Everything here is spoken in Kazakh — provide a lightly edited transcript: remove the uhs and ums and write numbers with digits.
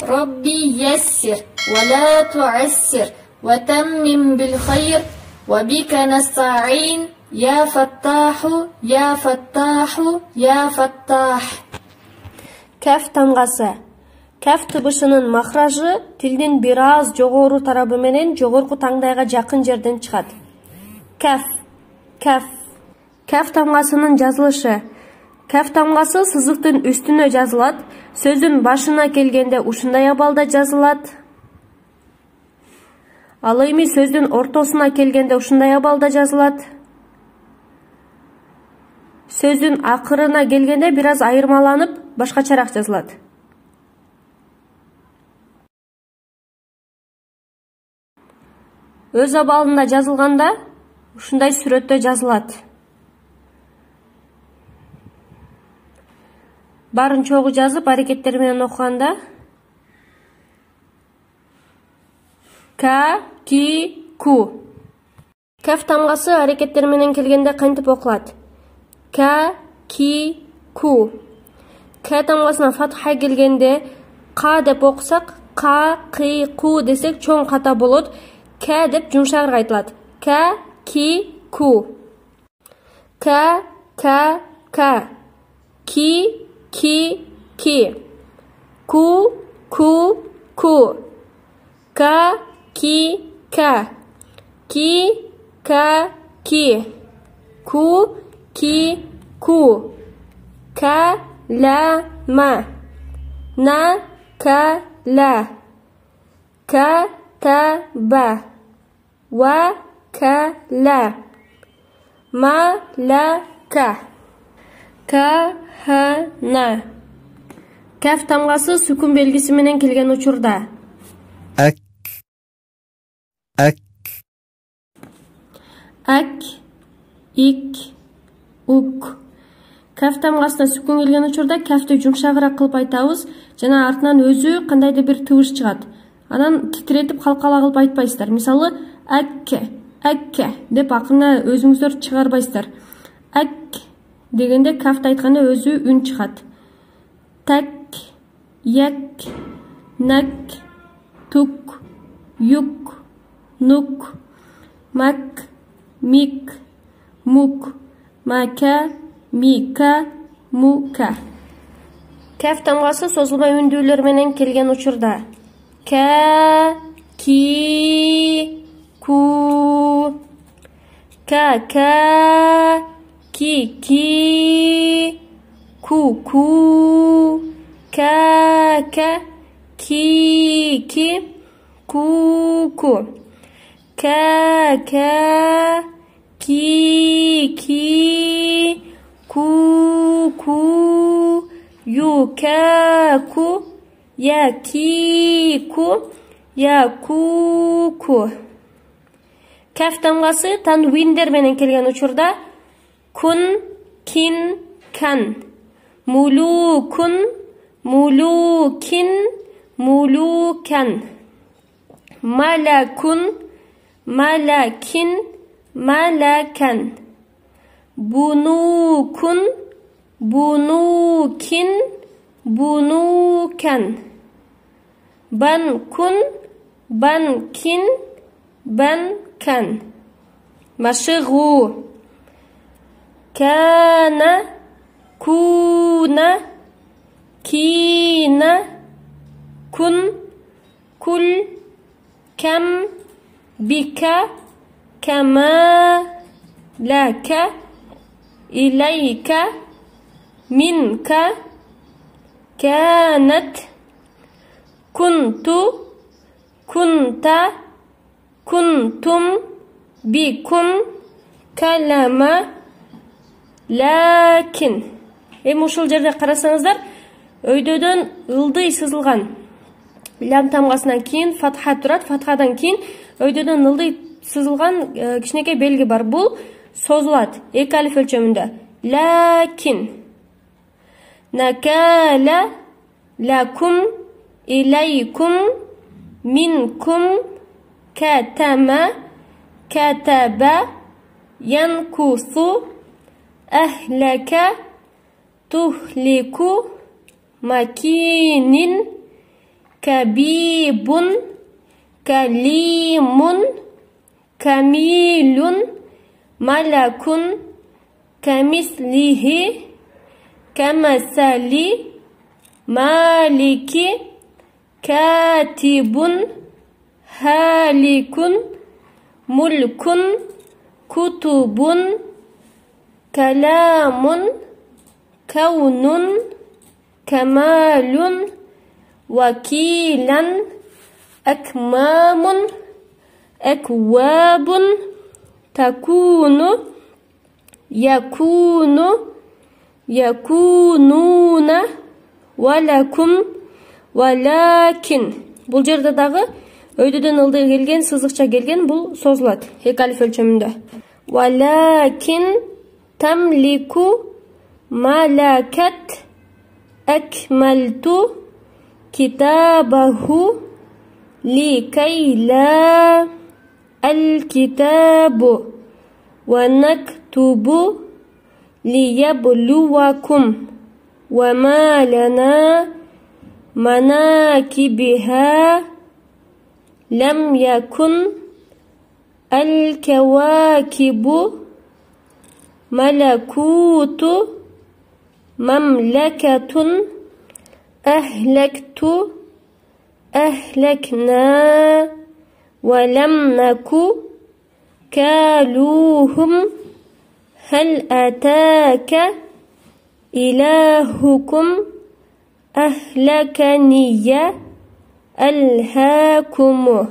ربي يسر ولا تعسر وتمم بالخير وبك نستعين يا فتاح يا فتاح يا فتاح. Кәф тамгасы. Кәф тыбышынын махражы тилдин бир аз жогору тарабы менен жогорку таңдайга жакын жерден чыгат. Кәф, кәф. Кәф тамгасынын жазылышы. Кәф тамгасы сызыктын үстүнө жазылат, сөздүн башына келгенде ушундай абалда жазылат. Ал эми сөздүн ортосуна келгенде ушундай абалда жазылат. Сөздүн акырына келгенде бир аз айырмаланып, башкачараак жазылат. Өз абалында жазылганда ушундай сүрөттө жазылат. Барын чогуу жазып, аракеттер менен окуганда К, Ки, Ку. Кәф тамгасы аракеттер менен келгенде кантип окулат? К, Ки, Ку. К тамгасына фатха келгенде Ка деп окусак, Ка, Ки, Ку десек чоң ката болот. К деп жумшагыраак айтылат. К, Ки, Ку. К, К, К. Ки, Ки, Ки. Ку, Ку, Ку. К, Ки, К. Ки, К, Ки. Ку, Ки, Ку. К, Ла, Ма. На, К, Ла. К, Та, Ба. Ва, К, Ла. Ма, Ла, К. К, Х, На. Кәф тамгасы сүкүн белгиси менен келген учурда. Ак, ак. Ак, ик, ук. Кәф тамгасына сүкүн келген учурда кәфти жумшагыраак кылып айтабыз жана артынан өзү кандайдыр бир тыбыш чыгат. Анан титиретип калкала кылып айтпайсыздар. Мисалы, акке, акке деп акырына өзүңүздөр чыгарбайсыздар. Ак дегенде кафты айтканда өзү үн чыгат. Так, як, нак, тук, юк, нук, мак, мик, мук, мака, мика, мука. Кәф тамгасы созулмай үндүүлөр менен келген учурда. К, Ки, Ку. К, Ки, Ки. Ку, Ку. К, Ки, Ки. Ку, Ку. К, Ки, Ки. Ку, Ку. Ю, Ку. Я, Ки, Ку. Я, Ку, Ку. Кәф тамгасы танвиндер менен келген учурда кун, кин, кан. Мулукун, мулукин, мулукан. Малакун, малакин, малакан. Бунукун, бунукин, бунукан. Банкун, банкин, банкан. Машигу. Кана, куна, кина, кун, кул, кам, бика, кама, лака, илайка, минка, канат, кунту, кунта, кунтум, бикум, калама, лакин. Эми ушул жерде карасаңыздар, өйдөдөн ылдый сызылган. Лам тамгасынан кийин фатха турат, фатхадан кийин өйдөдөн ылдый сызылган кичинекей белги бар. Бул созулат эки алиф өлчөмүндө. Лакин. Накала, лакум, илайкум, минкум, катама, катаба, янкусу, أهلك تهلك مكين كبيب كليم كميل ملك كمثله كمثل مالك كاتب هالك ملك كتب كلام كون كمال وكيلا أكمام أكواب تكون يكون يكونون ولكم ولكن. Бул жерде дагы өйдөдөн ылдый келген, сызыкча келген, бул созулат эки алиф өлчөмүндө. ولكن تملك ملكت أكملت كتابه لكي لا الكتاب ونكتب ليبلوكم وما لنا مناكبها لم يكن الكواكب ملكوت مملكة أهلكت أهلكنا ولم نك كالوهم هل أتاك إلهكم أهلكني ألهاكم.